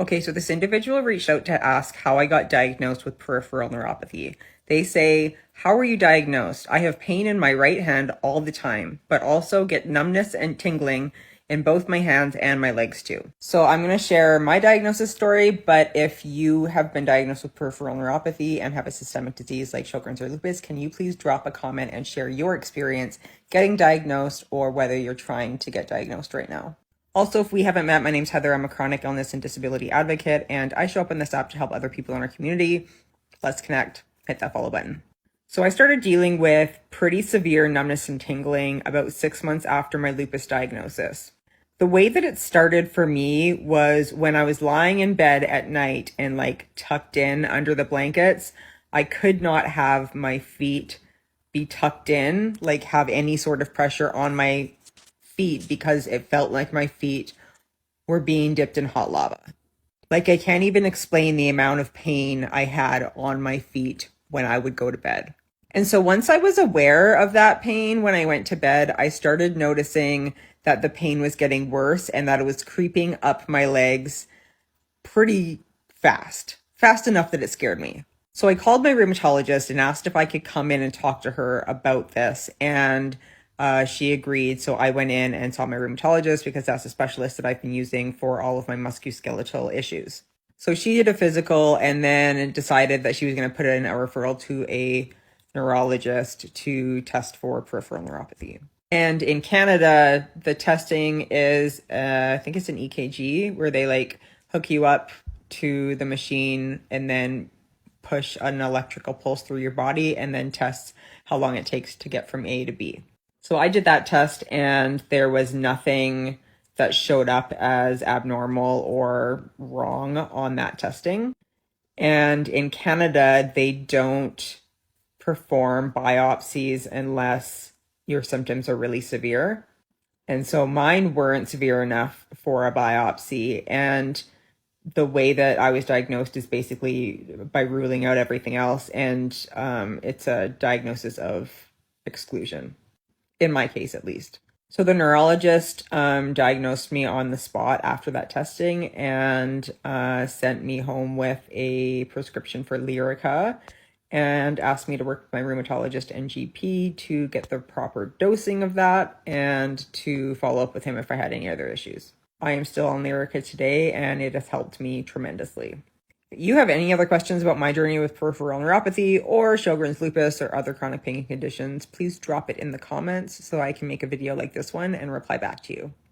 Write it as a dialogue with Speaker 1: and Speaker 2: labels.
Speaker 1: Okay, so this individual reached out to ask how I got diagnosed with peripheral neuropathy. They say, "How were you diagnosed? I have pain in my right hand all the time, but also get numbness and tingling in both my hands and my legs too." So I'm going to share my diagnosis story, but if you have been diagnosed with peripheral neuropathy and have a systemic disease like Sjogren's or lupus, can you please drop a comment and share your experience getting diagnosed or whether you're trying to get diagnosed right now? Also, if we haven't met, my name's Heather. I'm a chronic illness and disability advocate, and I show up in this app to help other people in our community. Let's connect. Hit that follow button. So I started dealing with pretty severe numbness and tingling about 6 months after my lupus diagnosis. The way that it started for me was when I was lying in bed at night and tucked in under the blankets. I could not have my feet be tucked in, have any sort of pressure on my feet because it felt like my feet were being dipped in hot lava. I can't even explain the amount of pain I had on my feet when I would go to bed. And so once I was aware of that pain when I went to bed, I started noticing that the pain was getting worse and that it was creeping up my legs pretty fast enough that it scared me. So I called my rheumatologist and asked if I could come in and talk to her about this. And she agreed. So I went in and saw my rheumatologist because that's a specialist that I've been using for all of my musculoskeletal issues. So she did a physical and then decided that she was going to put in a referral to a neurologist to test for peripheral neuropathy. And in Canada, the testing is, I think it's an EKG where they hook you up to the machine and then push an electrical pulse through your body and then tests how long it takes to get from A to B. So I did that test and there was nothing that showed up as abnormal or wrong on that testing. And in Canada, they don't perform biopsies unless your symptoms are really severe. And so mine weren't severe enough for a biopsy. And the way that I was diagnosed is basically by ruling out everything else. And it's a diagnosis of exclusion, in my case at least. So the neurologist diagnosed me on the spot after that testing and sent me home with a prescription for Lyrica and asked me to work with my rheumatologist and GP to get the proper dosing of that and to follow up with him if I had any other issues. I am still on Lyrica today and it has helped me tremendously. If you have any other questions about my journey with peripheral neuropathy or Sjogren's lupus or other chronic pain conditions, please drop it in the comments so I can make a video like this one and reply back to you.